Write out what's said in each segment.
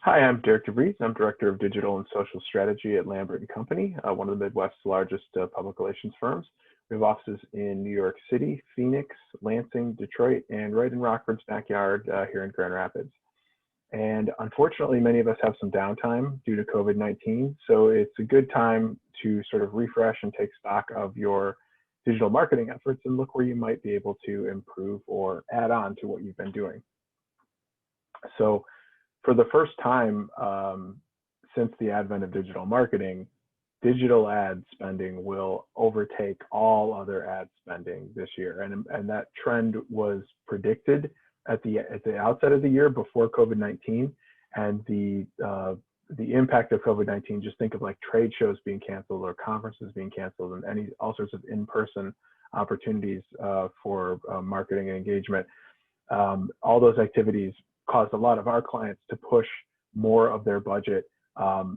Hi, I'm Derek DeVries. I'm Director of Digital and Social Strategy at Lambert & Company, one of the Midwest's largest public relations firms. We have offices in New York City, Phoenix, Lansing, Detroit, and right in Rockford's backyard here in Grand Rapids. And unfortunately, many of us have some downtime due to COVID-19, so it's a good time to sort of refresh and take stock of your digital marketing efforts and look where you might be able to improve or add on to what you've been doing. So for the first time since the advent of digital marketing, digital ad spending will overtake all other ad spending this year. And that trend was predicted at the outset of the year before COVID-19, and the impact of COVID-19, just think of like trade shows being canceled or conferences being canceled and all sorts of in-person opportunities for marketing and engagement. All those activities caused a lot of our clients to push more of their budget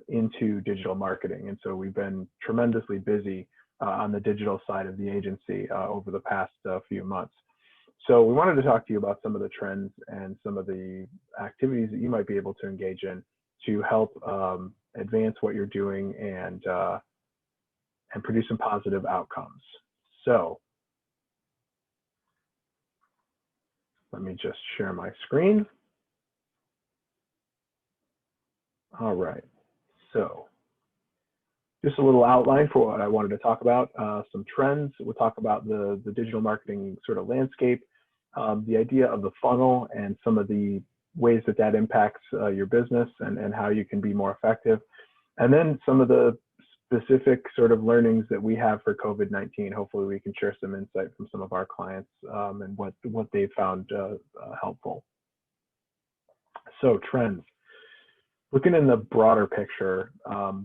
into digital marketing. And so we've been tremendously busy on the digital side of the agency over the past few months. So we wanted to talk to you about some of the trends and some of the activities that you might be able to engage in to help advance what you're doing and produce some positive outcomes. So let me just share my screen. All right, so just a little outline for what I wanted to talk about, some trends. We'll talk about the digital marketing sort of landscape, the idea of the funnel and some of the ways that impacts your business and how you can be more effective. And then some of the specific sort of learnings that we have for COVID-19. Hopefully we can share some insight from some of our clients and what they found helpful. So trends. Looking in the broader picture,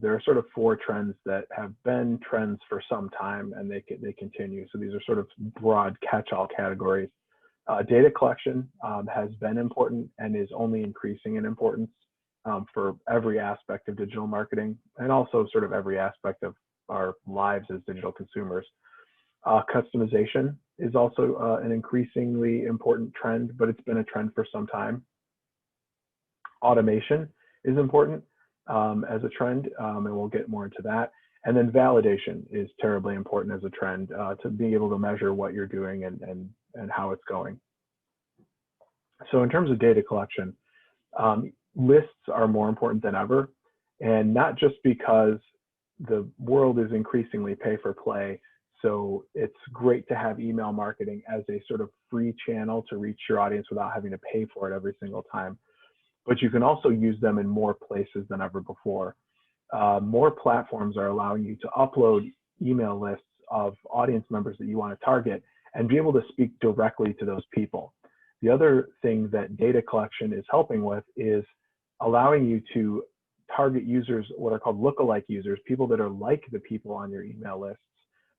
there are sort of four trends that have been trends for some time, and they continue. So these are sort of broad catch-all categories. Data collection has been important and is only increasing in importance for every aspect of digital marketing, and also sort of every aspect of our lives as digital consumers. Customization is also an increasingly important trend, but it's been a trend for some time. Automation is important as a trend, and we'll get more into that. And then validation is terribly important as a trend to be able to measure what you're doing and how it's going. So in terms of data collection, lists are more important than ever, and not just because the world is increasingly pay for play. So it's great to have email marketing as a sort of free channel to reach your audience without having to pay for it every single time. But you can also use them in more places than ever before. More platforms are allowing you to upload email lists of audience members that you want to target and be able to speak directly to those people. The other thing that data collection is helping with is allowing you to target users, what are called lookalike users, people that are like the people on your email lists.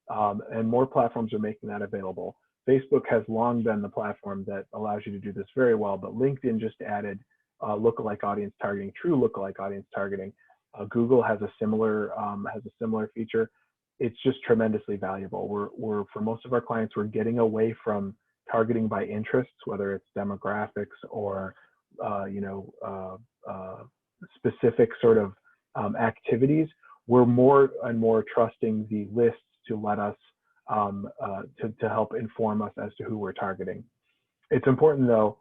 And more platforms are making that available. Facebook has long been the platform that allows you to do this very well, but LinkedIn just added lookalike audience targeting, true lookalike audience targeting. Google has a similar feature. It's just tremendously valuable. We're for most of our clients, we're getting away from targeting by interests, whether it's demographics or specific sort of activities. We're more and more trusting the lists to let us to help inform us as to who we're targeting. It's important though.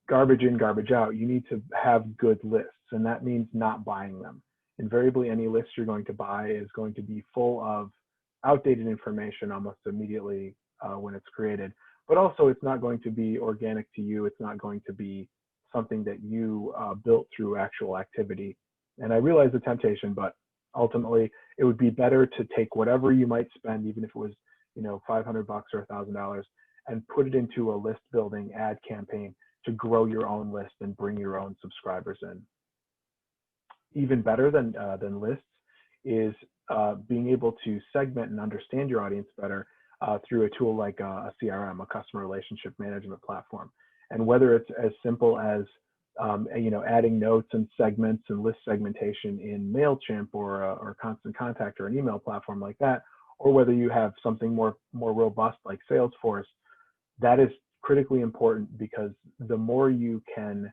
Garbage in, garbage out, you need to have good lists, and that means not buying them. Invariably, any list you're going to buy is going to be full of outdated information almost immediately when it's created, but also it's not going to be organic to you. It's not going to be something that you built through actual activity. And I realize the temptation, but ultimately it would be better to take whatever you might spend, even if it was, $500 or $1,000, and put it into a list building ad campaign to grow your own list and bring your own subscribers in. Even better than lists is being able to segment and understand your audience better through a tool like a CRM, a customer relationship management platform. And whether it's as simple as adding notes and segments and list segmentation in MailChimp or Constant Contact or an email platform like that, or whether you have something more robust like Salesforce, that is critically important, because the more you can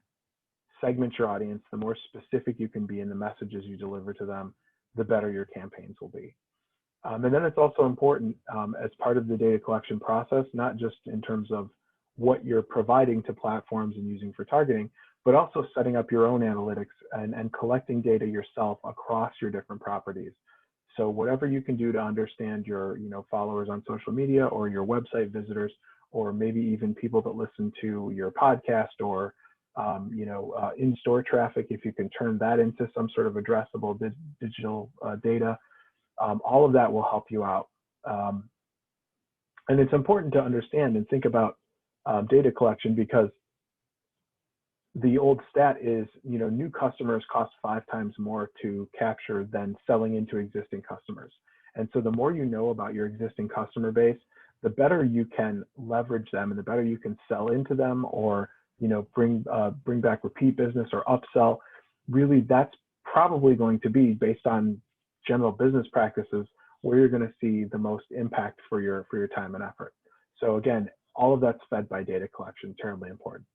segment your audience, the more specific you can be in the messages you deliver to them, the better your campaigns will be. And then it's also important as part of the data collection process, not just in terms of what you're providing to platforms and using for targeting, but also setting up your own analytics and collecting data yourself across your different properties. So whatever you can do to understand your followers on social media or your website visitors, or maybe even people that listen to your podcast or in-store traffic, if you can turn that into some sort of addressable digital data, all of that will help you out. And it's important to understand and think about data collection, because the old stat is, new customers cost 5 times more to capture than selling into existing customers. And so the more you know about your existing customer base, the better you can leverage them and the better you can sell into them, or bring back repeat business or upsell. Really, that's probably going to be based on general business practices where you're going to see the most impact for your time and effort. So again, all of that's fed by data collection, terribly important.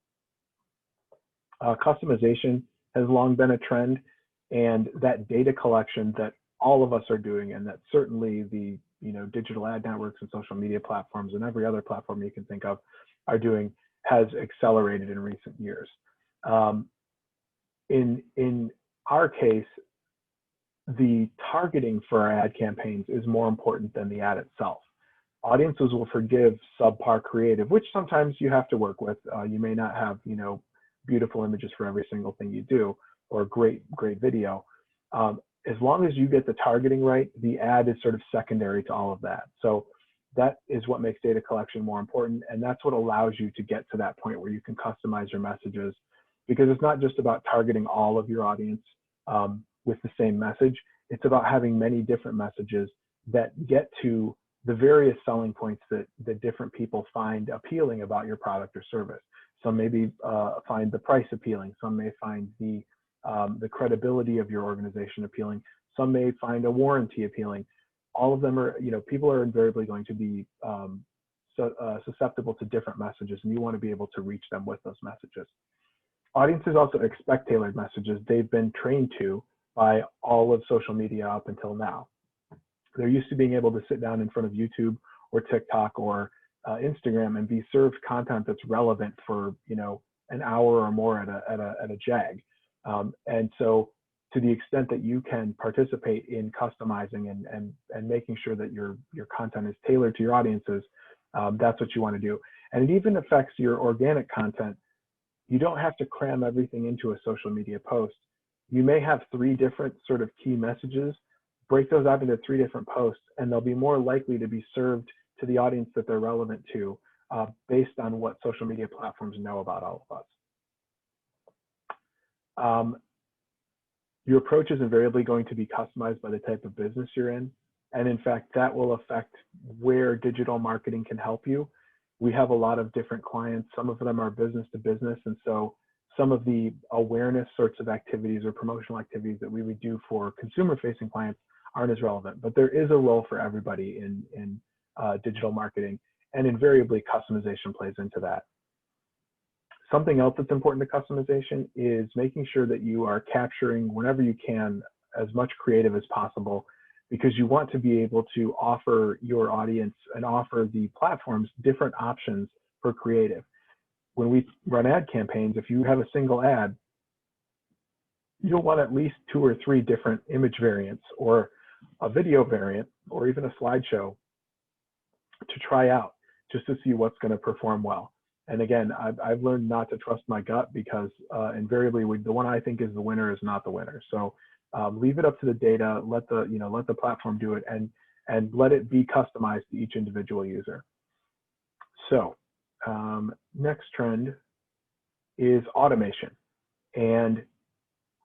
Customization has long been a trend, and that data collection that all of us are doing, and that certainly the digital ad networks and social media platforms and every other platform you can think of are doing, has accelerated in recent years. In our case, the targeting for our ad campaigns is more important than the ad itself. Audiences will forgive subpar creative, which sometimes you have to work with. You may not have beautiful images for every single thing you do, or great video. As long as you get the targeting right, the ad is sort of secondary to all of that. So that is what makes data collection more important, and that's what allows you to get to that point where you can customize your messages, because it's not just about targeting all of your audience with the same message. It's about having many different messages that get to the various selling points that different people find appealing about your product or service. Some maybe find the price appealing. Some may find the credibility of your organization appealing. Some may find a warranty appealing. All of them are, people are invariably going to be susceptible to different messages, and you want to be able to reach them with those messages. Audiences also expect tailored messages. They've been trained to by all of social media up until now. They're used to being able to sit down in front of YouTube or TikTok or Instagram and be served content that's relevant for an hour or more at a jag. And so, to the extent that you can participate in customizing and making sure that your content is tailored to your audiences, that's what you want to do. And it even affects your organic content. You don't have to cram everything into a social media post. You may have 3 different sort of key messages. Break those out into 3 different posts, and they'll be more likely to be served to the audience that they're relevant to, based on what social media platforms know about all of us. Your approach is invariably going to be customized by the type of business you're in. And in fact, that will affect where digital marketing can help you. We have a lot of different clients. Some of them are business to business. And so some of the awareness sorts of activities or promotional activities that we would do for consumer facing clients aren't as relevant, but there is a role for everybody in digital marketing, and invariably customization plays into that. Something else that's important to customization is making sure that you are capturing, whenever you can, as much creative as possible, because you want to be able to offer your audience and offer the platforms different options for creative. When we run ad campaigns, if you have a single ad, you'll want at least 2 or 3 different image variants, or a video variant, or even a slideshow to try out, just to see what's going to perform well. And again, I've learned not to trust my gut, because invariably the one I think is the winner is not the winner. So leave it up to the data, let the platform do it, and let it be customized to each individual user. So next trend is automation, and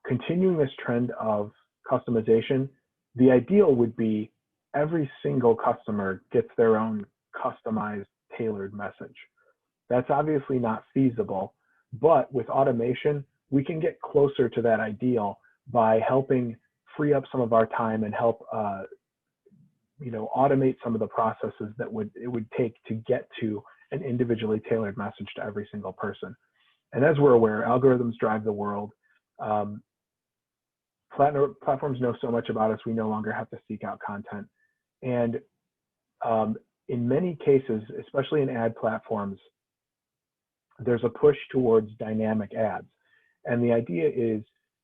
continuing this trend of customization. The ideal would be every single customer gets their own customized, tailored message. That's obviously not feasible, but with automation, we can get closer to that ideal by helping free up some of our time and help automate some of the processes that it would take to get to an individually tailored message to every single person. And as we're aware, algorithms drive the world. Um, Platforms know so much about us, we no longer have to seek out content. And in many cases, especially in ad platforms, there's a push towards dynamic ads. And the idea is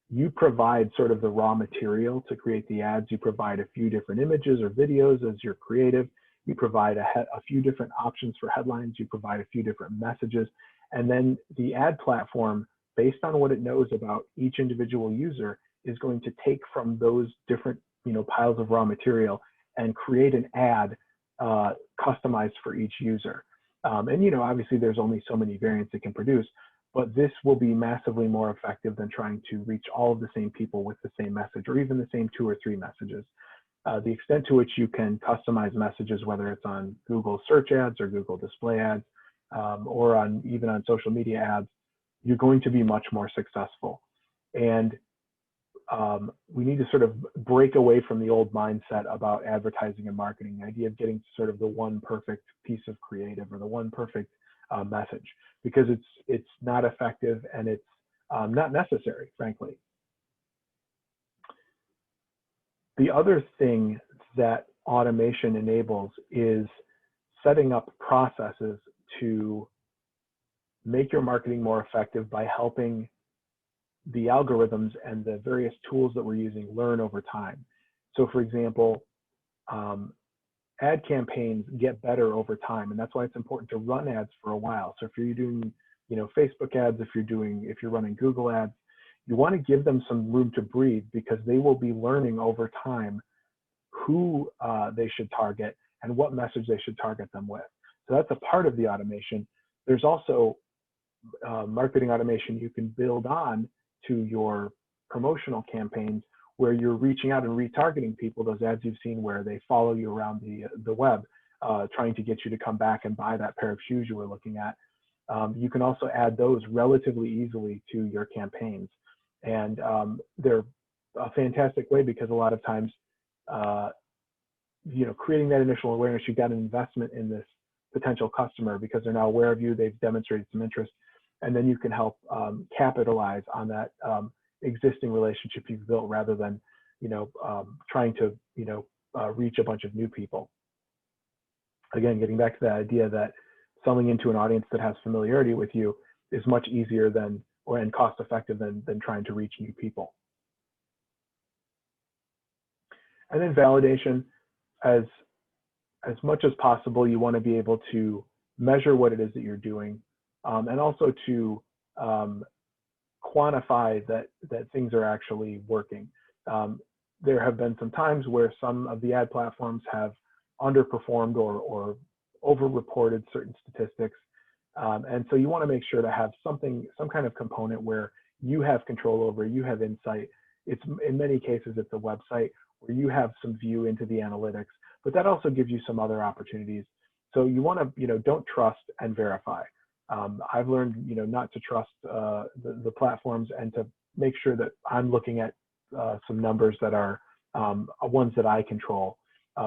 you provide sort of the raw material to create the ads. You provide a few different images or videos as your creative. You provide a few different options for headlines. You provide a few different messages. And then the ad platform, based on what it knows about each individual user, is going to take from those different piles of raw material and create an ad customized for each user. And obviously there's only so many variants it can produce, but this will be massively more effective than trying to reach all of the same people with the same message, or even the same 2 or 3 messages. The extent to which you can customize messages, whether it's on Google search ads or Google display ads, or even on social media ads, you're going to be much more successful. And we need to sort of break away from the old mindset about advertising and marketing, the idea of getting sort of the one perfect piece of creative or the one perfect message, because it's not effective and it's not necessary, frankly. The other thing that automation enables is setting up processes to make your marketing more effective by helping the algorithms and the various tools that we're using learn over time. So for example, ad campaigns get better over time, and that's why it's important to run ads for a while. So if you're doing Facebook ads, if you're running Google ads, you want to give them some room to breathe, because they will be learning over time who they should target and what message they should target them with. So that's a part of the automation. There's also marketing automation you can build on to your promotional campaigns, where you're reaching out and retargeting people, those ads you've seen where they follow you around the web, trying to get you to come back and buy that pair of shoes you were looking at. You can also add those relatively easily to your campaigns. And they're a fantastic way, because a lot of times, creating that initial awareness, you've got an investment in this potential customer because they're now aware of you, they've demonstrated some interest, and then you can help capitalize on that existing relationship you've built, rather than trying to reach a bunch of new people. Again, getting back to that idea that selling into an audience that has familiarity with you is much easier and cost effective than trying to reach new people. And then validation, as much as possible, you want to be able to measure what it is that you're doing, and also to quantify that things are actually working. There have been some times where some of the ad platforms have underperformed or over-reported certain statistics. And so you want to make sure to have some kind of component where you have control over, you have insight. It's in many cases, it's a website where you have some view into the analytics, but that also gives you some other opportunities. So you want to, don't trust and verify. I've learned, not to trust the platforms, and to make sure that I'm looking at some numbers that are ones that I control.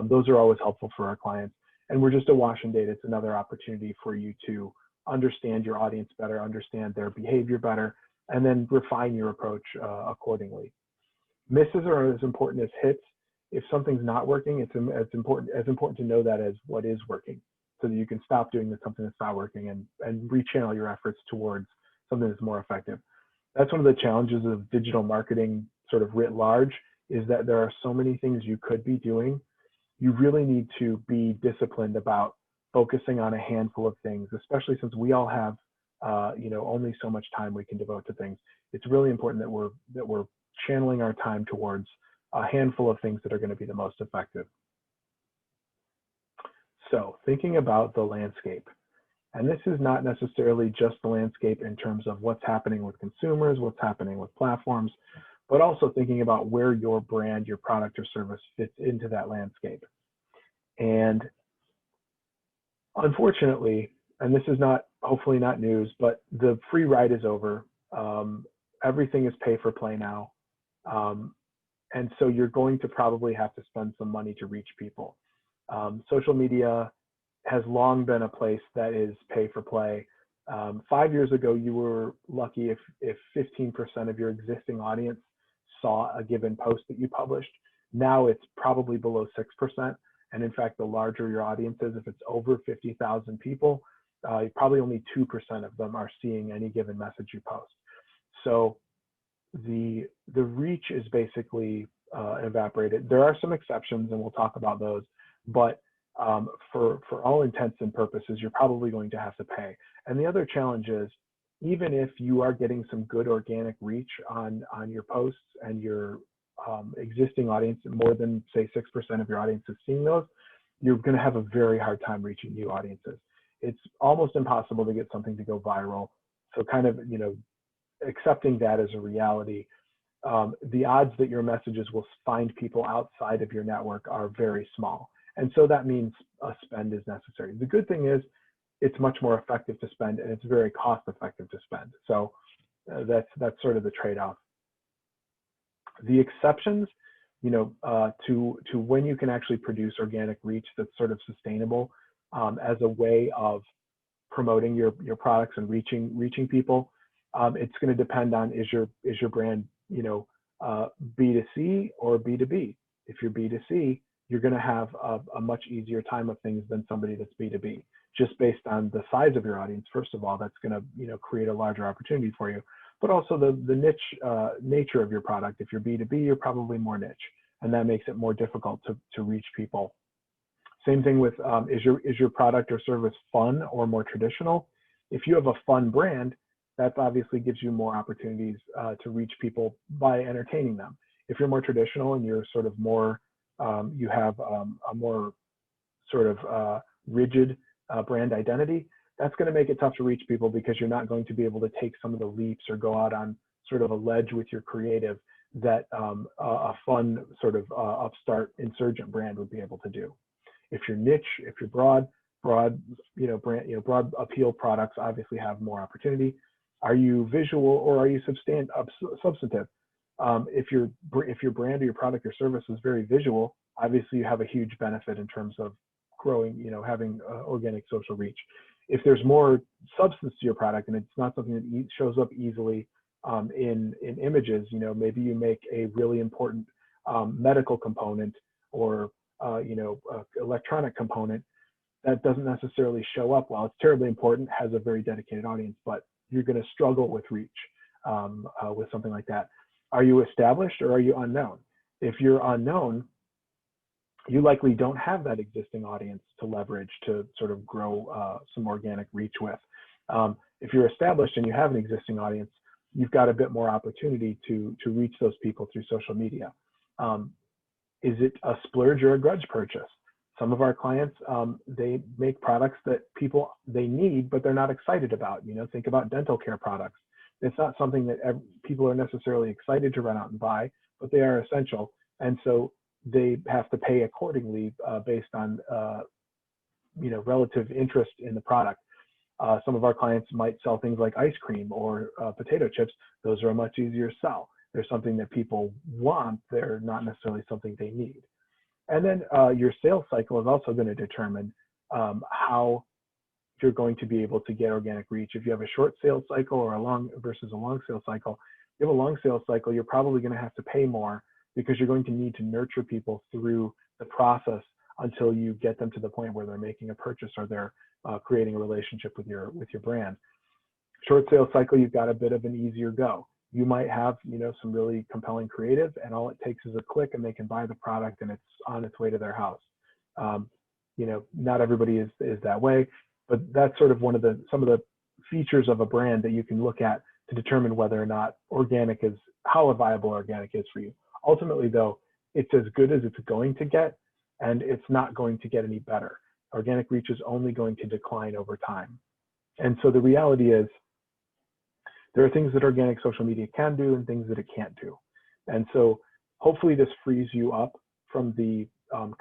Those are always helpful for our clients. And we're just awash in data. It's another opportunity for you to understand your audience better, understand their behavior better, and then refine your approach accordingly. Misses are as important as hits. If something's not working, it's as important to know that as what is working, so that you can stop doing something that's not working and rechannel your efforts towards something that's more effective. That's one of the challenges of digital marketing sort of writ large, is that there are so many things you could be doing. You really need to be disciplined about focusing on a handful of things, especially since we all have only so much time we can devote to things. It's really important that we're channeling our time towards a handful of things that are going to be the most effective. So thinking about the landscape, and this is not necessarily just the landscape in terms of what's happening with consumers, what's happening with platforms, but also thinking about where your brand, your product or service fits into that landscape. And unfortunately, and this is hopefully not news, but the free ride is over. Everything is pay for play now. And so you're going to probably have to spend some money to reach people. Social media has long been a place that is pay for play. 5 years ago, you were lucky if 15% of your existing audience saw a given post that you published. Now it's probably below 6%. And in fact, the larger your audience is, if it's over 50,000 people, probably only 2% of them are seeing any given message you post. So the reach is basically evaporated. There are some exceptions, and we'll talk about those, but for all intents and purposes, you're probably going to have to pay. And the other challenge is, even if you are getting some good organic reach on your posts and your existing audience, more than say 6% of your audience is seeing those, you're going to have a very hard time reaching new audiences. It's almost impossible to get something to go viral. So kind of, accepting that as a reality, the odds that your messages will find people outside of your network are very small. And so that means a spend is necessary. The good thing is it's much more effective to spend, and it's very cost effective to spend. So that's sort of the trade-off. The exceptions, to when you can actually produce organic reach that's sort of sustainable as a way of promoting your products and reaching people. It's going to depend on, is your brand B2C or B2B. If you're B2C, you're going to have a much easier time of things than somebody that's B2B, just based on the size of your audience. First of all, that's going to create a larger opportunity for you, but also the niche nature of your product. If you're B2B, you're probably more niche, and that makes it more difficult to reach people. Same thing with, is your product or service fun or more traditional? If you have a fun brand, that obviously gives you more opportunities to reach people by entertaining them. If you're more traditional and you're sort of more, you have a more sort of rigid brand identity, that's going to make it tough to reach people, because you're not going to be able to take some of the leaps or go out on sort of a ledge with your creative that a fun sort of upstart insurgent brand would be able to do. If you're niche, if you're broad appeal products obviously have more opportunity. Are you visual or are you substantive? If your brand or your product or service is very visual, obviously you have a huge benefit in terms of growing, having organic social reach. If there's more substance to your product and it's not something that shows up easily in images, maybe you make a really important medical component or electronic component that doesn't necessarily show up. While it's terribly important, has a very dedicated audience, but you're going to struggle with reach with something like that. Are you established or are you unknown? If you're unknown, you likely don't have that existing audience to leverage to sort of grow some organic reach with. If you're established and you have an existing audience, you've got a bit more opportunity to reach those people through social media. Is it a splurge or a grudge purchase? Some of our clients, they make products that they need, but they're not excited about. Think about dental care products. It's not something that people are necessarily excited to run out and buy, but they are essential. And so they have to pay accordingly based on, relative interest in the product. Some of our clients might sell things like ice cream or potato chips. Those are a much easier sell. They're something that people want. They're not necessarily something they need. And then your sales cycle is also going to determine how you're going to be able to get organic reach. If you have a short sales cycle or a long sales cycle, if you have a long sales cycle, you're probably going to have to pay more, because you're going to need to nurture people through the process until you get them to the point where they're making a purchase or they're creating a relationship with your brand. Short sales cycle, you've got a bit of an easier go. You might have, some really compelling creative, and all it takes is a click and they can buy the product and it's on its way to their house. Not everybody is that way, but that's sort of some of the features of a brand that you can look at to determine whether or not how viable organic is for you. Ultimately, though, it's as good as it's going to get, and it's not going to get any better. Organic reach is only going to decline over time. And so the reality is, there are things that organic social media can do and things that it can't do. And so hopefully this frees you up from the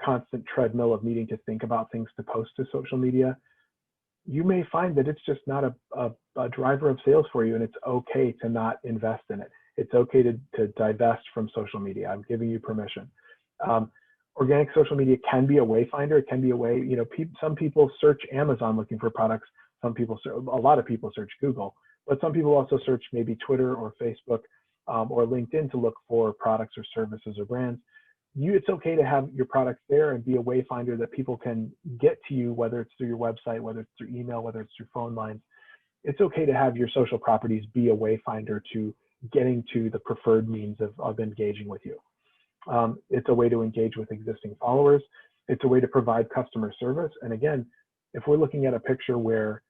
constant treadmill of needing to think about things to post to social media. You may find that it's just not a driver of sales for you, and it's okay to not invest in it. It's okay to divest from social media. I'm giving you permission. Organic social media can be a wayfinder. It can be a way, some people search Amazon looking for products, A lot of people search Google, but some people also search maybe Twitter or Facebook or LinkedIn to look for products or services or brands. It's okay to have your products there and be a wayfinder that people can get to you, whether it's through your website, whether it's through email, whether it's through phone lines. It's okay to have your social properties be a wayfinder to getting to the preferred means of engaging with you. It's a way to engage with existing followers. It's a way to provide customer service. And again, if we're looking at a picture where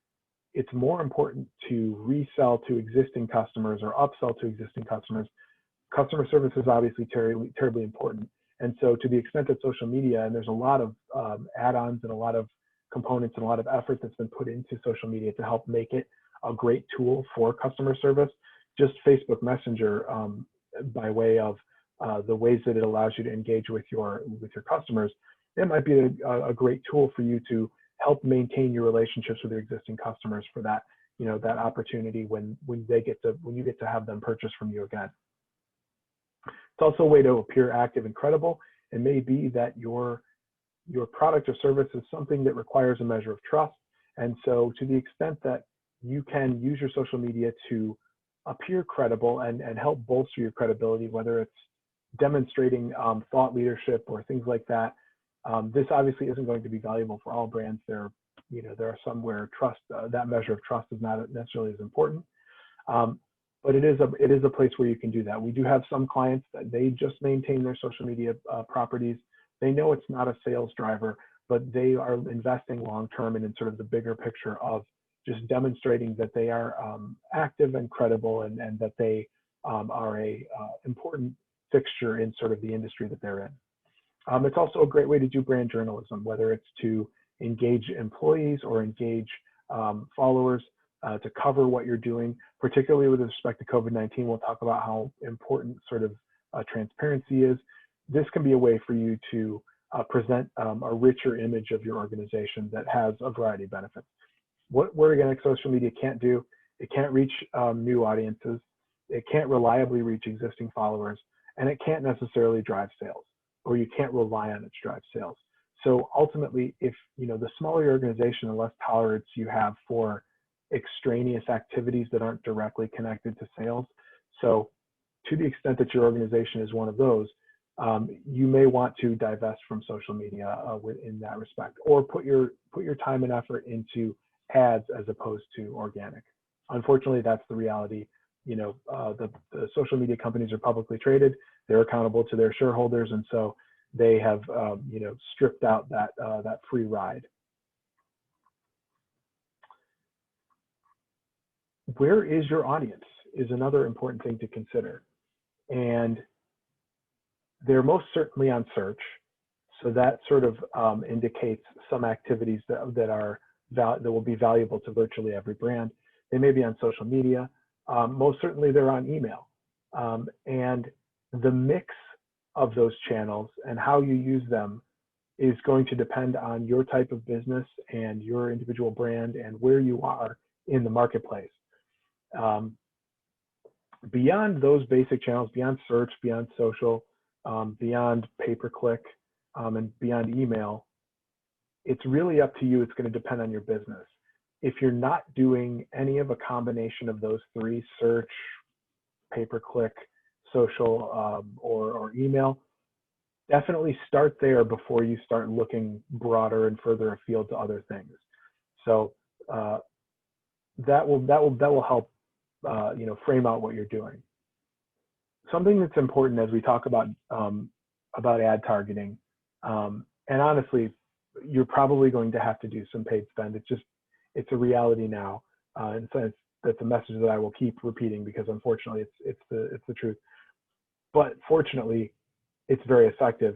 it's more important to resell to existing customers or upsell to existing customers, customer service is obviously terribly important. And so to the extent that social media, and there's a lot of add-ons and a lot of components and a lot of effort that's been put into social media to help make it a great tool for customer service, just Facebook Messenger, by way of the ways that it allows you to engage with your customers, it might be a great tool for you to help maintain your relationships with your existing customers for that, that opportunity when you get to have them purchase from you again. It's also a way to appear active and credible. It may be that your product or service is something that requires a measure of trust. And so to the extent that you can use your social media to appear credible and help bolster your credibility, whether it's demonstrating thought leadership or things like that, this obviously isn't going to be valuable for all brands. There are some where trust, that measure of trust is not necessarily as important. But it is a place where you can do that. We do have some clients that they just maintain their social media properties. They know it's not a sales driver, but they are investing long-term and in sort of the bigger picture of just demonstrating that they are active and credible and that they are a important fixture in sort of the industry that they're in. It's also a great way to do brand journalism, whether it's to engage employees or engage followers, to cover what you're doing, particularly with respect to COVID-19. We'll talk about how important sort of transparency is. This can be a way for you to present a richer image of your organization that has a variety of benefits. What organic social media can't do, it can't reach new audiences, it can't reliably reach existing followers, and it can't necessarily drive sales, or you can't rely on it to drive sales. So ultimately, if the smaller your organization, the less tolerance you have for extraneous activities that aren't directly connected to sales. So to the extent that your organization is one of those, you may want to divest from social media in that respect, or put your time and effort into ads as opposed to organic. Unfortunately, that's the reality. The social media companies are publicly traded. They're accountable to their shareholders, and so they have stripped out that free ride. Where is your audience is another important thing to consider. And they're most certainly on search. So that sort of indicates some activities that will be valuable to virtually every brand. They may be on social media. Most certainly they're on email. And the mix of those channels and how you use them is going to depend on your type of business and your individual brand and where you are in the marketplace. Beyond those basic channels, beyond search, beyond social, beyond pay-per-click, and beyond email, it's really up to you. It's going to depend on your business. If you're not doing any of a combination of those three, search, pay-per-click, social, or email, definitely start there before you start looking broader and further afield to other things. So that will help frame out what you're doing. Something that's important as we talk about ad targeting, and honestly, you're probably going to have to do some paid spend. It's a reality now, and so that's a message that I will keep repeating because unfortunately it's the truth. But fortunately, it's very effective.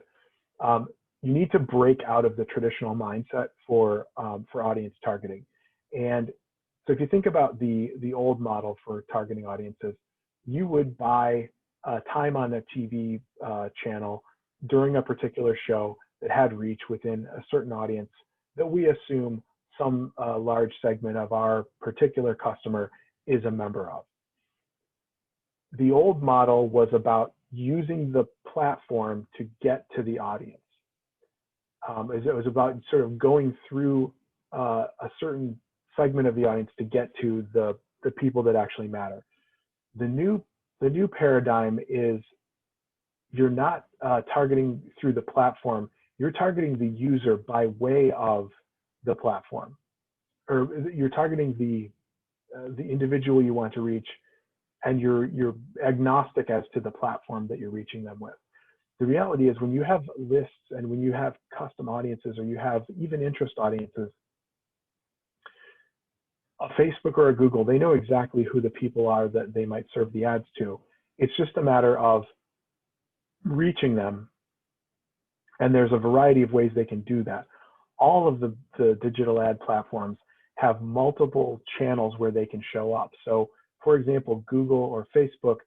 You need to break out of the traditional mindset for audience targeting. And so if you think about the old model for targeting audiences, you would buy time on a TV channel during a particular show that had reach within a certain audience that we assume some large segment of our particular customer is a member of. The old model was about using the platform to get to the audience. It was about sort of going through a certain segment of the audience to get to the people that actually matter. The new paradigm is you're not targeting through the platform, you're targeting the user by way of the platform, or you're targeting the individual you want to reach, and you're agnostic as to the platform that you're reaching them with. The reality is when you have lists and when you have custom audiences, or you have even interest audiences, a Facebook or a Google, they know exactly who the people are that they might serve the ads to. It's just a matter of reaching them, and there's a variety of ways they can do that. All of the digital ad platforms have multiple channels where they can show up. So for example, Google or Facebook,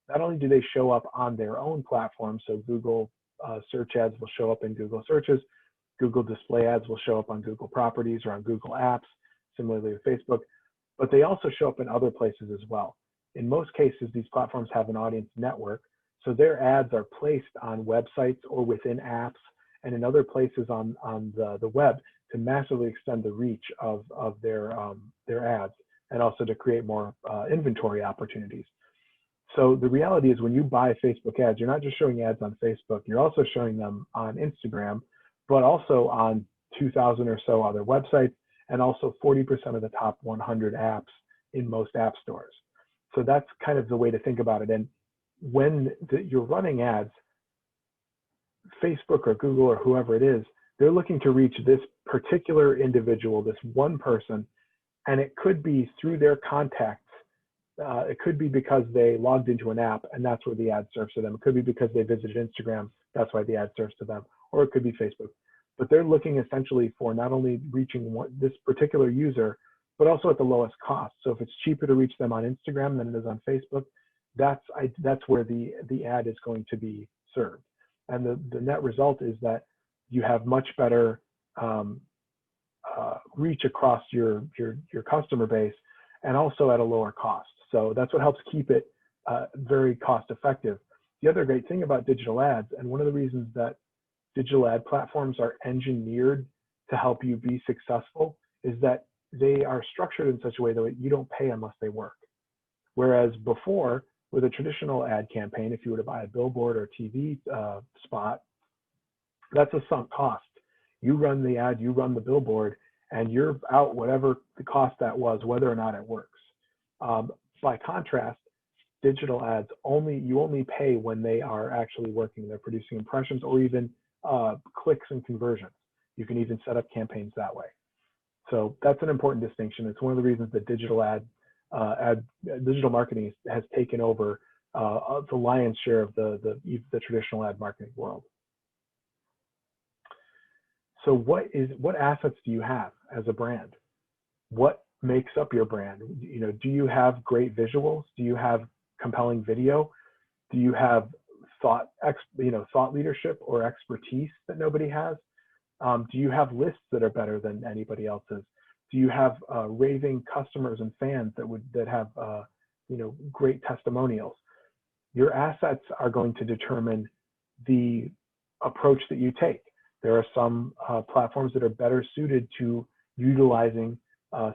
not only do they show up on their own platform, so Google search ads will show up in Google searches, Google display ads will show up on Google properties or on Google apps, similarly with Facebook, but they also show up in other places as well. In most cases, these platforms have an audience network, so their ads are placed on websites or within apps and in other places on the web to massively extend the reach of their ads, and also to create more inventory opportunities. So the reality is when you buy Facebook ads, you're not just showing ads on Facebook, you're also showing them on Instagram, but also on 2,000 or so other websites, and also 40% of the top 100 apps in most app stores. So that's kind of the way to think about it. And when you're running ads, Facebook or Google or whoever it is, they're looking to reach this particular individual, this one person, and it could be through their contacts. It could be because they logged into an app and that's where the ad serves to them. It could be because they visited Instagram, that's why the ad serves to them, or it could be Facebook. But they're looking essentially for not only reaching this particular user, but also at the lowest cost. So if it's cheaper to reach them on Instagram than it is on Facebook, that's where the ad is going to be served. And the net result is that you have much better reach across your customer base, and also at a lower cost. So that's what helps keep it very cost effective. The other great thing about digital ads, and one of the reasons that digital ad platforms are engineered to help you be successful, is that they are structured in such a way that you don't pay unless they work. Whereas before, with a traditional ad campaign, if you were to buy a billboard or TV spot, that's a sunk cost. You run the ad, you run the billboard, and you're out whatever the cost that was, whether or not it works. By contrast, digital ads you only pay when they are actually working. They're producing impressions or even clicks and conversions. You can even set up campaigns that way. So that's an important distinction. It's one of the reasons that digital marketing has taken over the lion's share of the traditional ad marketing world. So what assets do you have as a brand? What makes up your brand? Do you have great visuals? Do you have compelling video? Do you have thought leadership or expertise that nobody has? Do you have lists that are better than anybody else's? Do you have raving customers and fans that have great testimonials? Your assets are going to determine the approach that you take. There are some platforms that are better suited to utilizing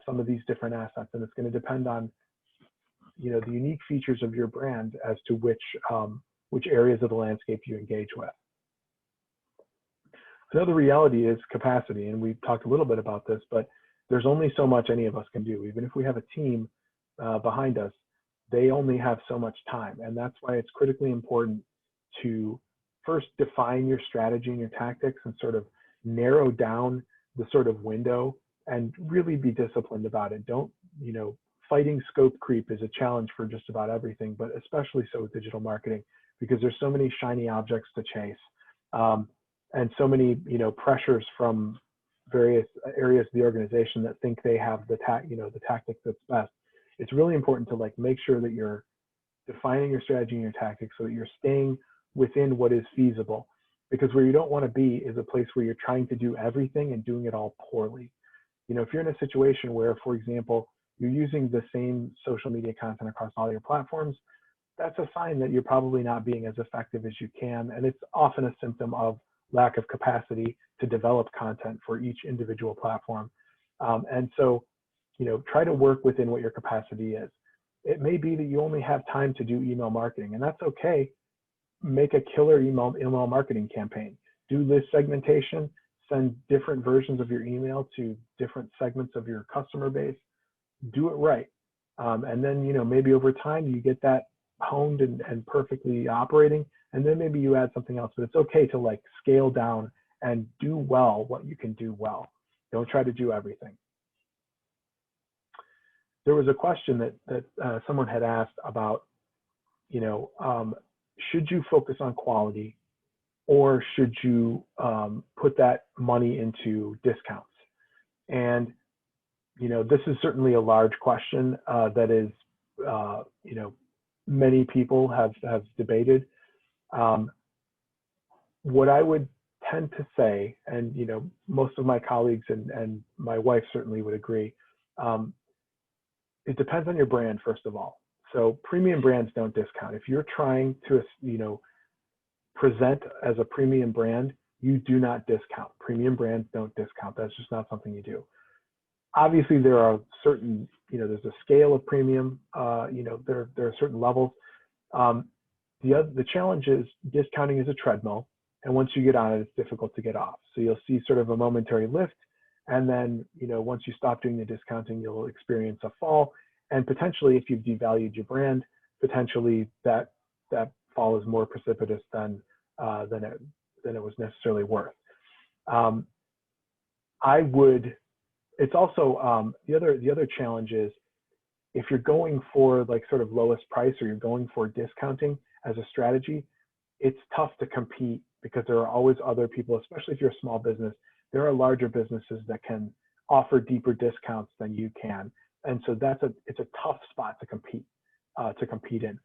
some of these different assets, and it's going to depend on the unique features of your brand as to which areas of the landscape you engage with. Another reality is capacity, and we've talked a little bit about this, but there's only so much any of us can do. Even if we have a team behind us, they only have so much time, and that's why it's critically important to first define your strategy and your tactics and sort of narrow down the sort of window and really be disciplined about it. Fighting scope creep is a challenge for just about everything, but especially so with digital marketing, because there's so many shiny objects to chase, and so many pressures from various areas of the organization that think they have the tactic that's best. It's really important to make sure that you're defining your strategy and your tactics so that you're staying within what is feasible, because where you don't want to be is a place where you're trying to do everything and doing it all poorly. If you're in a situation where, for example, you're using the same social media content across all your platforms, that's a sign that you're probably not being as effective as you can, and it's often a symptom of lack of capacity to develop content for each individual platform. And so try to work within what your capacity is. It may be that you only have time to do email marketing, and that's okay. Make a killer email marketing campaign. Do list segmentation, send different versions of your email to different segments of your customer base. Do it right. And then, maybe over time you get that honed and perfectly operating, and then maybe you add something else. But it's okay to like scale down and do well what you can do well. Don't try to do everything. There was a question that someone had asked about, should you focus on quality, or should you put that money into discounts? And this is certainly a large question that is, many people have debated. What I would tend to say, and most of my colleagues and my wife certainly would agree, it depends on your brand, first of all. So premium brands don't discount. If you're trying to, present as a premium brand, you do not discount. Premium brands don't discount. That's just not something you do. Obviously, there are certain, there's a scale of premium. There are certain levels. The challenge is discounting is a treadmill, and once you get on it, it's difficult to get off. So you'll see sort of a momentary lift, and then once you stop doing the discounting, you'll experience a fall. And potentially, if you've devalued your brand, potentially that fall is more precipitous than it was necessarily worth. It's also the other challenge is if you're going for like sort of lowest price, or you're going for discounting as a strategy, it's tough to compete because there are always other people, especially if you're a small business. There are larger businesses that can offer deeper discounts than you can, and so it's a tough spot to compete in.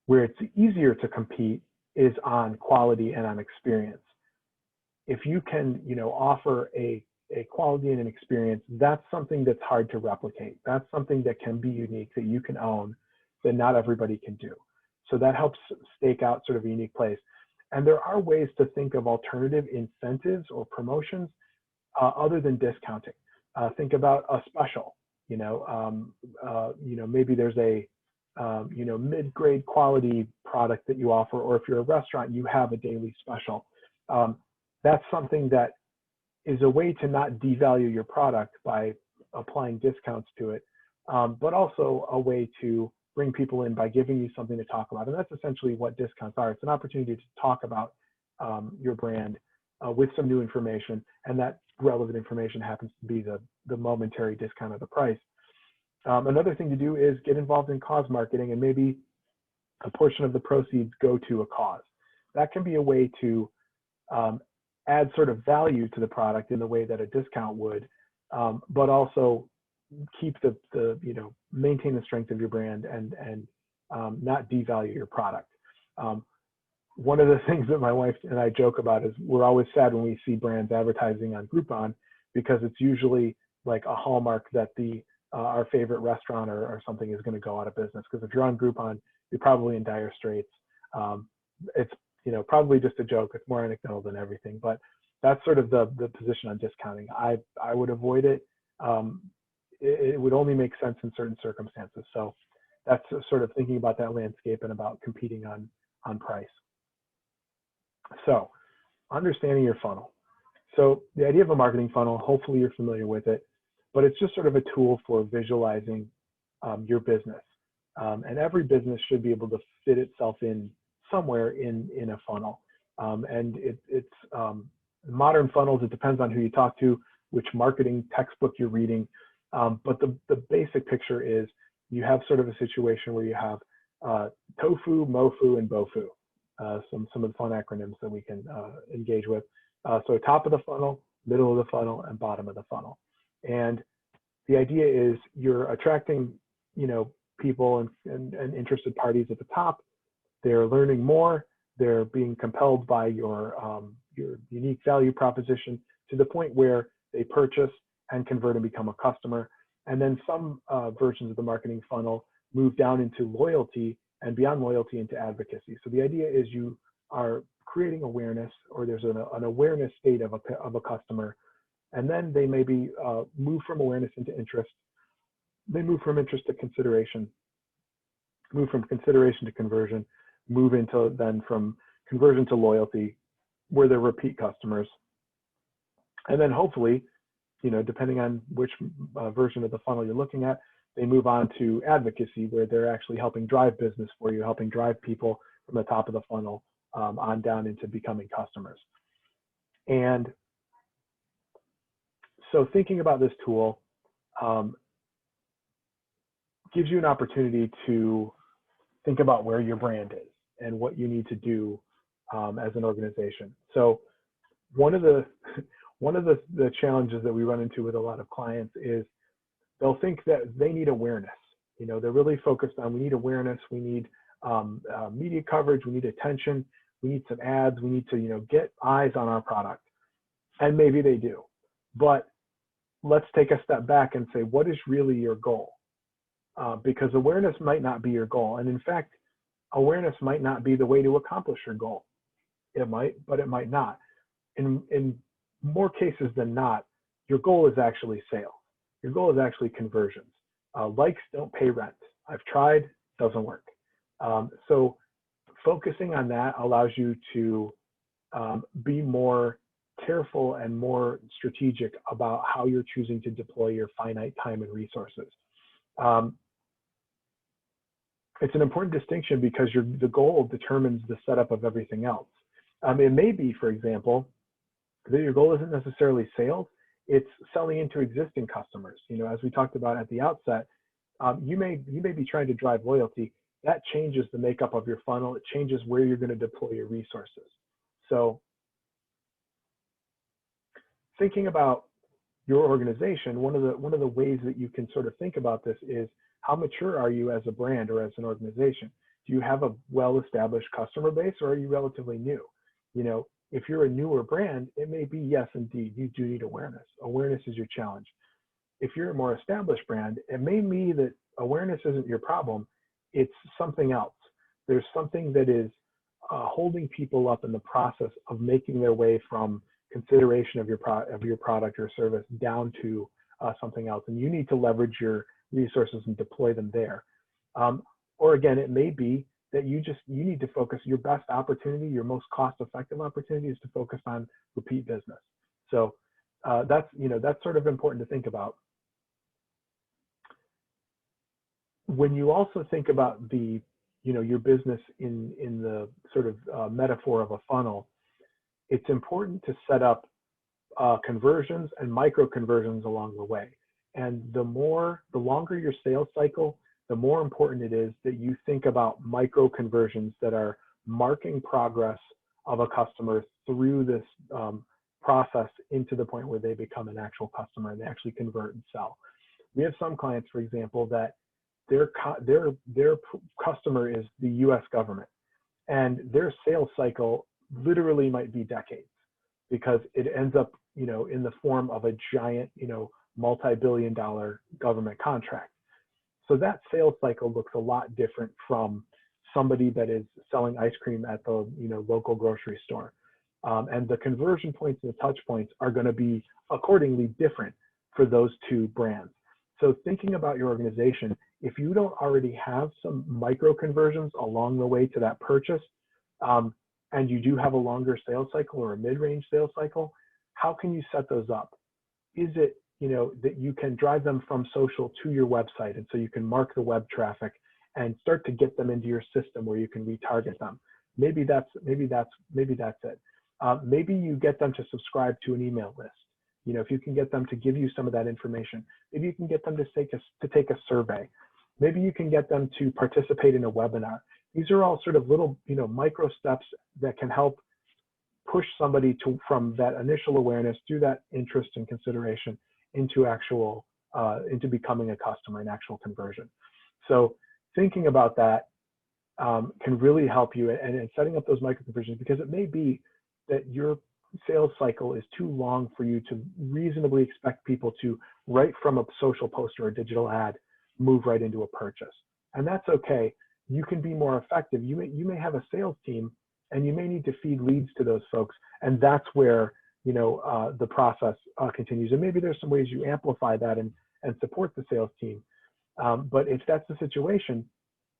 Where it's easier to compete is on quality and on experience. If you can, offer a quality and an experience, that's something that's hard to replicate. That's something that can be unique, that you can own, that not everybody can do. So that helps stake out sort of a unique place. And there are ways to think of alternative incentives or promotions other than discounting. Think about a special. Maybe there's a mid-grade quality product that you offer, or if you're a restaurant, you have a daily special. That's something that is a way to not devalue your product by applying discounts to it, but also a way to bring people in by giving you something to talk about. And that's essentially what discounts are. It's an opportunity to talk about your brand with some new information, and that relevant information happens to be the momentary discount of the price. Another thing to do is get involved in cause marketing, and maybe a portion of the proceeds go to a cause. That can be a way to add sort of value to the product in the way that a discount would, but also keep maintain the strength of your brand and not devalue your product. One of the things that my wife and I joke about is we're always sad when we see brands advertising on Groupon, because it's usually like a hallmark that our favorite restaurant or something is going to go out of business. Because if you're on Groupon, you're probably in dire straits. It's probably just a joke. It's more anecdotal than everything, but that's sort of the position on discounting. I would avoid it. It would only make sense in certain circumstances. So that's sort of thinking about that landscape and about competing on price. So understanding your funnel. So the idea of a marketing funnel, hopefully you're familiar with it, but it's just sort of a tool for visualizing your business. And every business should be able to fit itself in somewhere in a funnel. And it's modern funnels, it depends on who you talk to, which marketing textbook you're reading. But the basic picture is you have sort of a situation where you have tofu, mofu, and bofu. Some of the fun acronyms that we can engage with. So top of the funnel, middle of the funnel, and bottom of the funnel. And the idea is you're attracting, people and interested parties at the top. They're learning more. They're being compelled by your unique value proposition to the point where they purchase and convert and become a customer. And then some versions of the marketing funnel move down into loyalty, and beyond loyalty into advocacy. So the idea is you are creating awareness, or there's an awareness state of a customer And then they maybe move from awareness into interest. They move from interest to consideration, move from consideration to conversion, move into then from conversion to loyalty, where they're repeat customers. And then hopefully, depending on which version of the funnel you're looking at, they move on to advocacy, where they're actually helping drive business for you, helping drive people from the top of the funnel on down into becoming customers. And so thinking about this tool gives you an opportunity to think about where your brand is and what you need to do as an organization. So one of the challenges that we run into with a lot of clients is they'll think that they need awareness. They're really focused on, we need awareness, we need media coverage, we need attention, we need some ads, we need to get eyes on our product. And maybe they do, but let's take a step back and say, what is really your goal? Because awareness might not be your goal. And in fact, awareness might not be the way to accomplish your goal. It might, but it might not. In more cases than not, your goal is actually sales. Your goal is actually conversions. Likes don't pay rent. I've tried, doesn't work. So focusing on that allows you to be more careful and more strategic about how you're choosing to deploy your finite time and resources. It's an important distinction because the goal determines the setup of everything else. It may be, for example, that your goal isn't necessarily sales, it's selling into existing customers. As we talked about at the outset, you may be trying to drive loyalty. That changes the makeup of your funnel. It changes where you're going to deploy your resources. So thinking about your organization, one of the ways that you can sort of think about this is, how mature are you as a brand or as an organization? Do you have a well-established customer base, or are you relatively new? If you're a newer brand, it may be, yes, indeed, you do need awareness. Awareness is your challenge. If you're a more established brand, it may be that awareness isn't your problem, it's something else. There's something that is holding people up in the process of making their way from consideration of your product or service down to something else, and you need to leverage your resources and deploy them there. Or again, it may be that you need to focus your best opportunity, your most cost-effective opportunity is to focus on repeat business. So that's sort of important to think about. When you also think about your business in the sort of metaphor of a funnel, it's important to set up conversions and micro conversions along the way. And the longer your sales cycle, the more important it is that you think about micro conversions that are marking progress of a customer through this process into the point where they become an actual customer and they actually convert and sell. We have some clients, for example, that their customer is the US government, and their sales cycle literally might be decades, because it ends up, in the form of a giant, multi-billion-dollar government contract. So that sales cycle looks a lot different from somebody that is selling ice cream at the local grocery store. And the conversion points and the touch points are going to be accordingly different for those two brands. So thinking about your organization, if you don't already have some micro conversions along the way to that purchase, and you do have a longer sales cycle or a mid-range sales cycle, how can you set those up? Is it that you can drive them from social to your website, and so you can mark the web traffic and start to get them into your system where you can retarget them? Maybe that's it. Maybe you get them to subscribe to an email list. If you can get them to give you some of that information, maybe you can get them to take a survey. Maybe you can get them to participate in a webinar. These are all sort of little, micro steps that can help push somebody from that initial awareness through that interest and consideration into becoming a customer, an actual conversion. So thinking about that can really help you in setting up those micro conversions, because it may be that your sales cycle is too long for you to reasonably expect people to, right from a social post or a digital ad, move right into a purchase. And that's okay. You can be more effective. You may have a sales team, and you may need to feed leads to those folks. And that's where the process continues. And maybe there's some ways you amplify that and support the sales team. But if that's the situation,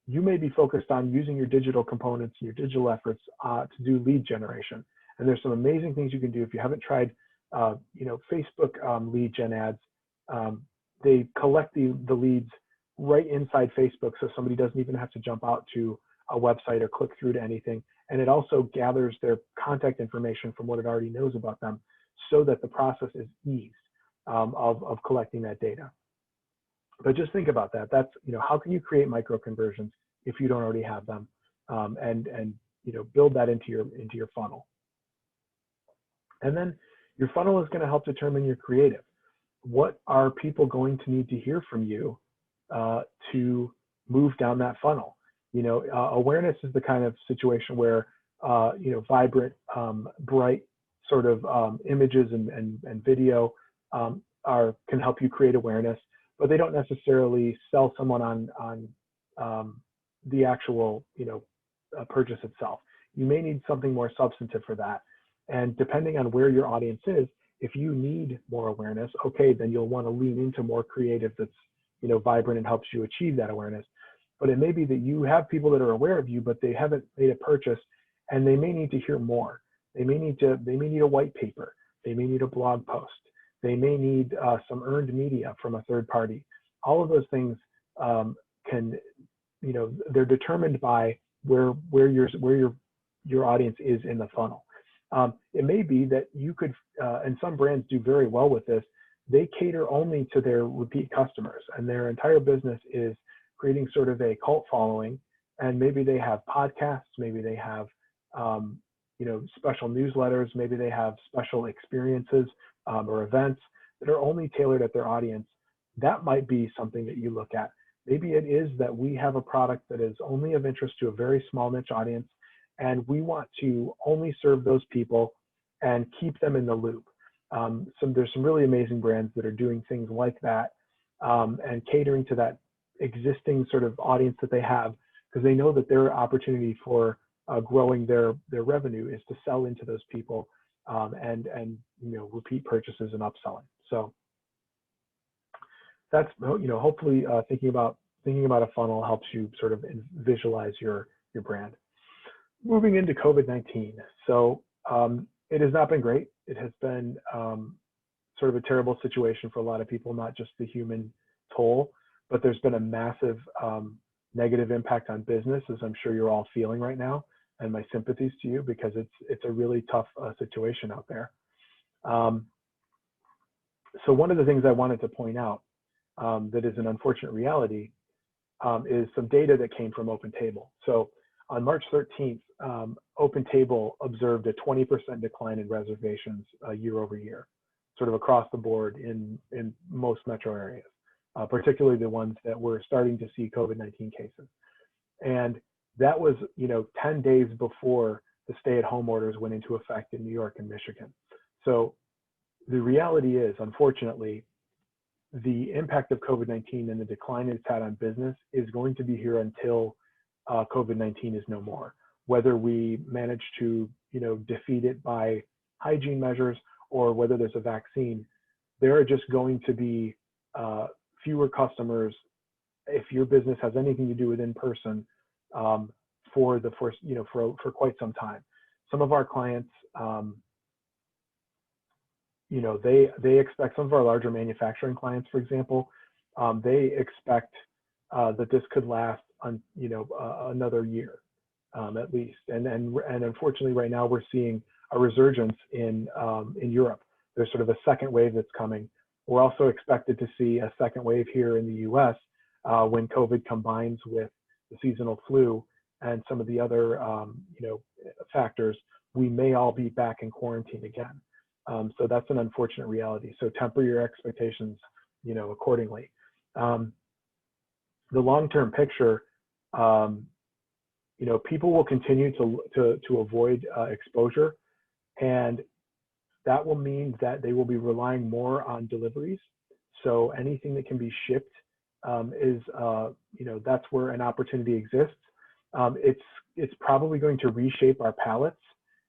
you may be focused on using your digital components, your digital efforts to do lead generation. And there's some amazing things you can do. If you haven't tried, Facebook lead gen ads, they collect the leads right inside Facebook, so somebody doesn't even have to jump out to a website or click through to anything. And it also gathers their contact information from what it already knows about them, so that the process is eased of collecting that data. But just think about that. That's, how can you create micro conversions if you don't already have them, and build that into your funnel. And then your funnel is going to help determine your creative. What are people going to need to hear from you to move down that funnel? Awareness is the kind of situation where vibrant, bright sort of images and video can help you create awareness, but they don't necessarily sell someone on the actual purchase itself. You may need something more substantive for that. And depending on where your audience is, if you need more awareness, okay, then you'll want to lean into more creative that's vibrant and helps you achieve that awareness. But it may be that you have people that are aware of you, but they haven't made a purchase, and they may need to hear more. They may need a white paper. They may need a blog post. They may need some earned media from a third party. All of those things they're determined by where your audience is in the funnel. It may be that you could, and some brands do very well with this, they cater only to their repeat customers, and their entire business is creating sort of a cult following. And maybe they have podcasts, maybe they have special newsletters, maybe they have special experiences or events that are only tailored at their audience. That might be something that you look at. Maybe it is that we have a product that is only of interest to a very small niche audience, and we want to only serve those people and keep them in the loop. There's some really amazing brands that are doing things like that, and catering to that existing sort of audience that they have, because they know that their opportunity for growing their revenue is to sell into those people, and repeat purchases and upselling. So that's, hopefully thinking about a funnel helps you sort of visualize your brand. Moving into COVID-19. So it has not been great. It has been sort of a terrible situation for a lot of people, not just the human toll, but there's been a massive negative impact on business, as I'm sure you're all feeling right now. And my sympathies to you, because it's a really tough situation out there. So one of the things I wanted to point out that is an unfortunate reality is some data that came from OpenTable. So on March 13th, OpenTable observed a 20% decline in reservations year over year, sort of across the board in most metro areas, particularly the ones that were starting to see COVID-19 cases. And that was, 10 days before the stay-at-home orders went into effect in New York and Michigan. So the reality is, unfortunately, the impact of COVID-19 and the decline it's had on business is going to be here until COVID-19 is no more. Whether we manage to, defeat it by hygiene measures or whether there's a vaccine, there are just going to be fewer customers if your business has anything to do with in-person for the first, for quite some time. Some of our clients, they expect, some of our larger manufacturing clients, for example, they expect that this could last on, another year at least. And unfortunately, right now we're seeing a resurgence in Europe. There's sort of a second wave that's coming. We're also expected to see a second wave here in the U.S. When COVID combines with the seasonal flu and some of the other, factors. We may all be back in quarantine again. So that's an unfortunate reality. So temper your expectations, accordingly. The long-term picture, people will continue to avoid exposure, and that will mean that they will be relying more on deliveries. So anything that can be shipped is, that's where an opportunity exists. It's probably going to reshape our palettes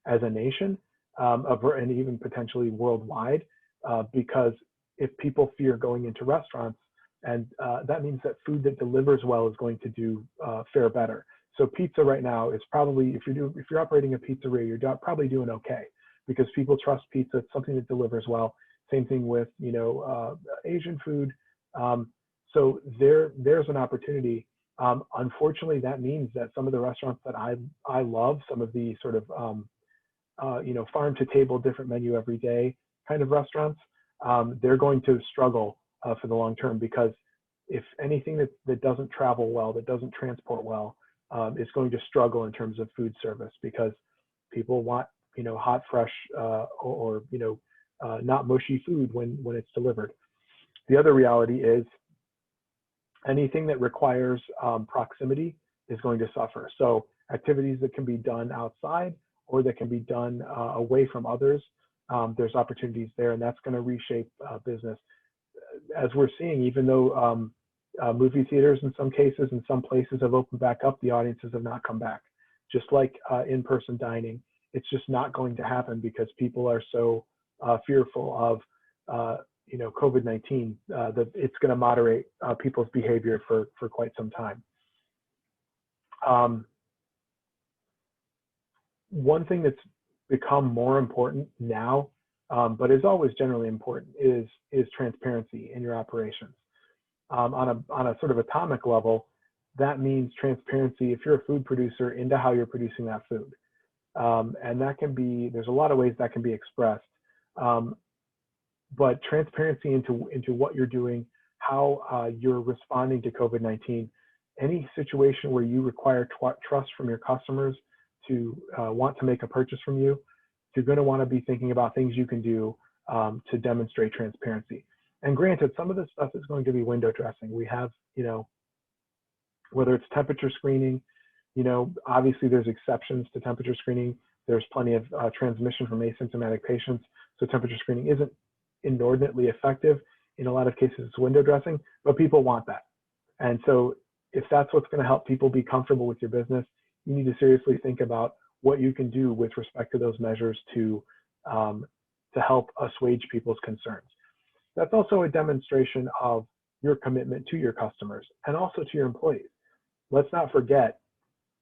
as a nation. and even potentially worldwide, because if people fear going into restaurants, and that means that food that delivers well is going to do fare better. So pizza right now is probably, if you're operating a pizzeria, you're probably doing okay because people trust pizza. It's something that delivers well. Same thing with Asian food. So there's an opportunity. Unfortunately, that means that some of the restaurants that I love, some of the sort of farm to table, different menu every day kind of restaurants, they're going to struggle for the long term, because if anything that doesn't travel well, that doesn't transport well, is going to struggle in terms of food service, because people want hot, fresh, or not mushy food when it's delivered. The other reality is anything that requires proximity is going to suffer. So activities that can be done outside or that can be done away from others, there's opportunities there, and that's going to reshape business. As we're seeing, even though movie theaters in some cases, in some places have opened back up, the audiences have not come back. Just like in-person dining, it's just not going to happen because people are so fearful of COVID-19 that it's going to moderate people's behavior for quite some time. One thing that's become more important now, but is always generally important, is transparency in your operations. On a sort of atomic level, that means transparency, if you're a food producer, into how you're producing that food. And that can be, there's a lot of ways that can be expressed. But transparency into what you're doing, how you're responding to COVID-19, any situation where you require trust from your customers to want to make a purchase from you, you're going to want to be thinking about things you can do to demonstrate transparency. And granted, some of this stuff is going to be window dressing. We have, whether it's temperature screening, obviously there's exceptions to temperature screening. There's plenty of transmission from asymptomatic patients. So temperature screening isn't inordinately effective. In a lot of cases, it's window dressing, but people want that. And so if that's what's going to help people be comfortable with your business, you need to seriously think about what you can do with respect to those measures to help assuage people's concerns. That's also a demonstration of your commitment to your customers and also to your employees. Let's not forget,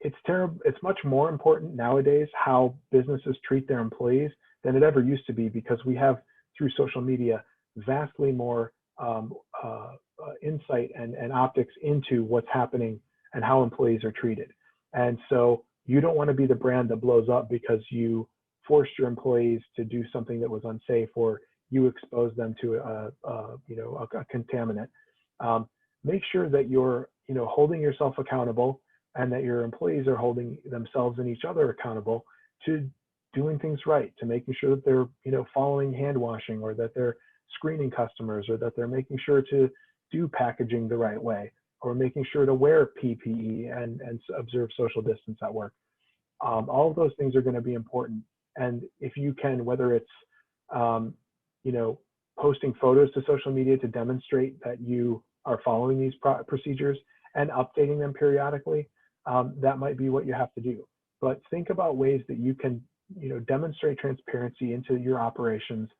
it's much more important nowadays how businesses treat their employees than it ever used to be, because we have, through social media, vastly more insight and optics into what's happening and how employees are treated. And so you don't want to be the brand that blows up because you forced your employees to do something that was unsafe, or you exposed them to a contaminant. Make sure that you're holding yourself accountable, and that your employees are holding themselves and each other accountable to doing things right, to making sure that they're following hand washing, or that they're screening customers, or that they're making sure to do packaging the right way, or making sure to wear PPE and observe social distance at work. All of those things are going to be important. And if you can, whether it's posting photos to social media to demonstrate that you are following these procedures and updating them periodically, that might be what you have to do. But think about ways that you can demonstrate transparency into your operations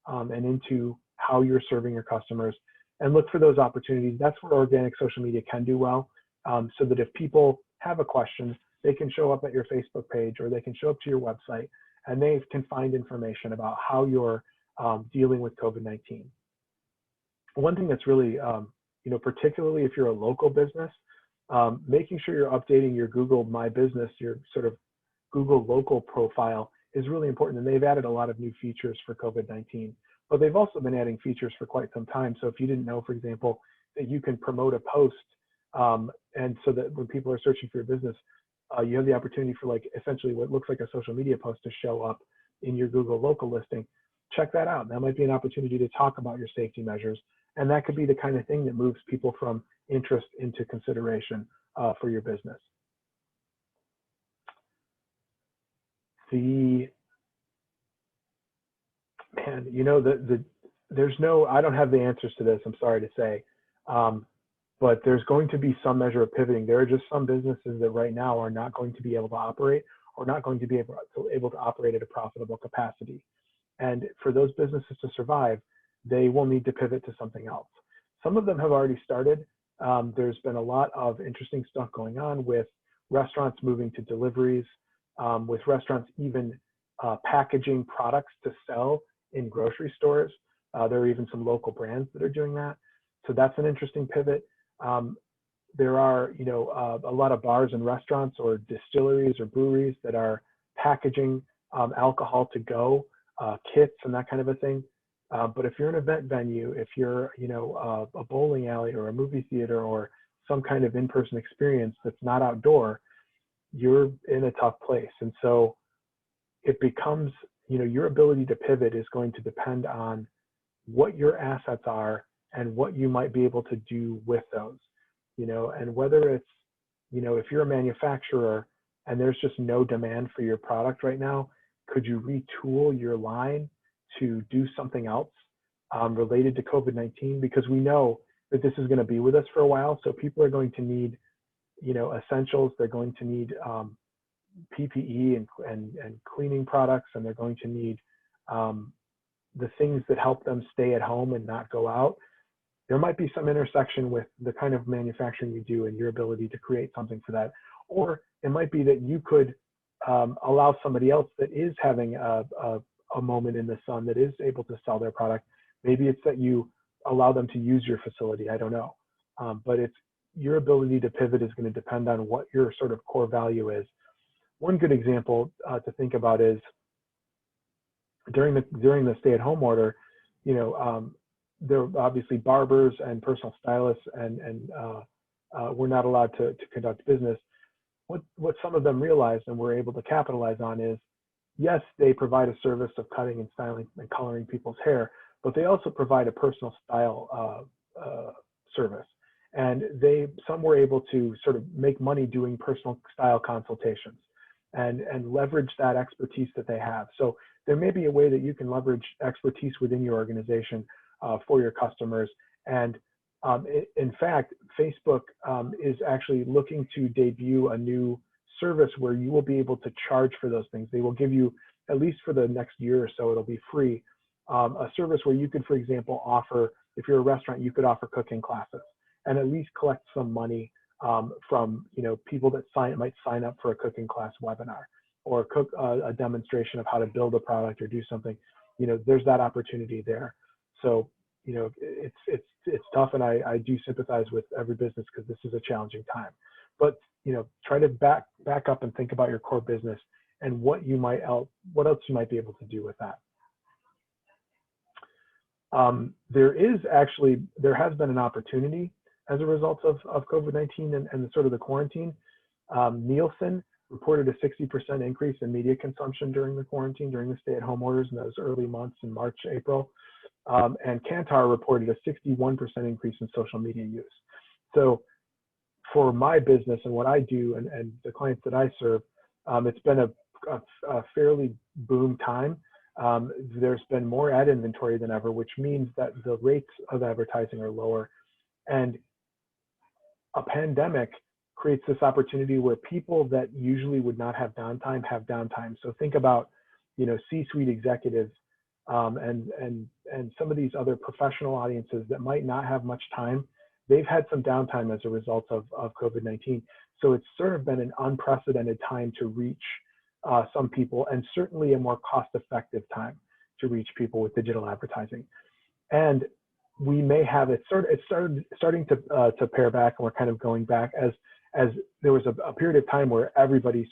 and into how you're serving your customers, and look for those opportunities. That's where organic social media can do well, so that if people have a question, they can show up at your Facebook page, or they can show up to your website, and they can find information about how you're dealing with COVID-19. One thing that's really, particularly if you're a local business, making sure you're updating your Google My Business, your sort of Google local profile, is really important. And they've added a lot of new features for COVID-19, but they've also been adding features for quite some time. So if you didn't know, for example, that you can promote a post, and so that when people are searching for your business, you have the opportunity for essentially what looks like a social media post to show up in your Google local listing. Check that out. That might be an opportunity to talk about your safety measures. And that could be the kind of thing that moves people from interest into consideration for your business. There's no, I don't have the answers to this, I'm sorry to say, but there's going to be some measure of pivoting. There are just some businesses that right now are not going to be able to operate, or not going to be able to operate at a profitable capacity. And for those businesses to survive, they will need to pivot to something else. Some of them have already started. There's been a lot of interesting stuff going on with restaurants moving to deliveries, with restaurants even packaging products to sell in grocery stores. There are even some local brands that are doing that. So that's an interesting pivot. There are, a lot of bars and restaurants or distilleries or breweries that are packaging alcohol to go, kits and that kind of a thing. But if you're an event venue, if you're, a bowling alley or a movie theater or some kind of in-person experience that's not outdoor, you're in a tough place. And so it becomes, your ability to pivot is going to depend on what your assets are and what you might be able to do with those, and whether it's, if you're a manufacturer and there's just no demand for your product right now, could you retool your line to do something else related to COVID-19? Because we know that this is going to be with us for a while. So people are going to need, essentials. They're going to need PPE and cleaning products, and they're going to need the things that help them stay at home and not go out. There might be some intersection with the kind of manufacturing you do and your ability to create something for that. Or it might be that you could allow somebody else that is having a moment in the sun, that is able to sell their product. Maybe it's that you allow them to use your facility. I don't know. But it's your ability to pivot is going to depend on what your sort of core value is. One good example to think about is during the stay-at-home order, there were obviously barbers and personal stylists and were not allowed to conduct business. What some of them realized and were able to capitalize on is, yes, they provide a service of cutting and styling and coloring people's hair, but they also provide a personal style service. And some were able to sort of make money doing personal style consultations and leverage that expertise that they have. So there may be a way that you can leverage expertise within your organization for your customers. And in fact, Facebook is actually looking to debut a new service where you will be able to charge for those things. They will give you, at least for the next year or so, it'll be free, a service where you could, for example, offer, if you're a restaurant, you could offer cooking classes and at least collect some money from people that might sign up for a cooking class webinar or cook a demonstration of how to build a product or do something. There's that opportunity there. So it's tough, and I do sympathize with every business because this is a challenging time. But try to back up and think about your core business and what else you might be able to do with that. There has been an opportunity as a result of COVID-19 and sort of the quarantine. Nielsen reported a 60% increase in media consumption during the quarantine, during the stay-at-home orders in those early months in March, April. And Kantar reported a 61% increase in social media use. So for my business and what I do and the clients that I serve, it's been a fairly boom time. There's been more ad inventory than ever, which means that the rates of advertising are lower. And a pandemic creates this opportunity where people that usually would not have downtime have downtime. So think about, C-suite executives and some of these other professional audiences that might not have much time. They've had some downtime as a result of COVID-19. So it's sort of been an unprecedented time to reach some people, and certainly a more cost-effective time to reach people with digital advertising. And we may have it's starting to pare back, and we're kind of going back as there was a period of time where everybody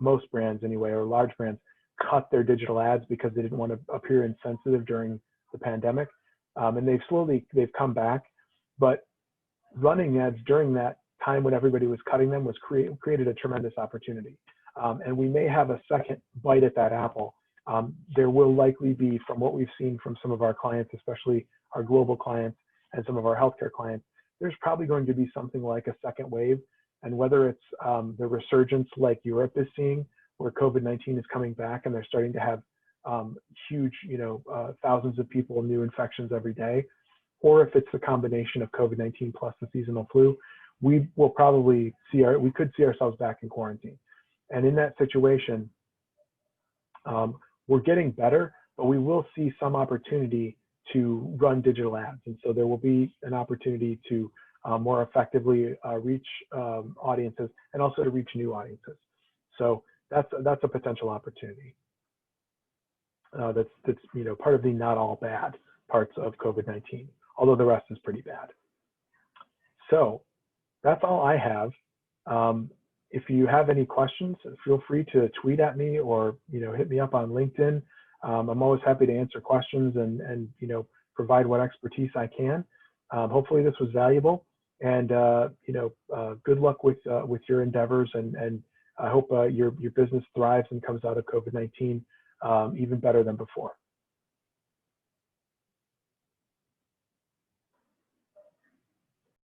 most brands anyway, or large brands, cut their digital ads because they didn't want to appear insensitive during the pandemic. And they've come back, but running ads during that time when everybody was cutting them created a tremendous opportunity. And we may have a second bite at that apple. There will likely be, from what we've seen from some of our clients, especially our global clients and some of our healthcare clients, there's probably going to be something like a second wave. And whether it's the resurgence like Europe is seeing, where COVID-19 is coming back and they're starting to have huge, thousands of people, new infections every day, or if it's the combination of COVID-19 plus the seasonal flu, we could see ourselves back in quarantine. And in that situation, we're getting better, but we will see some opportunity to run digital ads. And so there will be an opportunity to more effectively reach audiences and also to reach new audiences. So that's a potential opportunity. That's part of the not all bad parts of COVID-19, although the rest is pretty bad. So that's all I have. If you have any questions, feel free to tweet at me or hit me up on LinkedIn. I'm always happy to answer questions and provide what expertise I can. Hopefully this was valuable, and good luck with your endeavors, and I hope your business thrives and comes out of COVID-19 even better than before.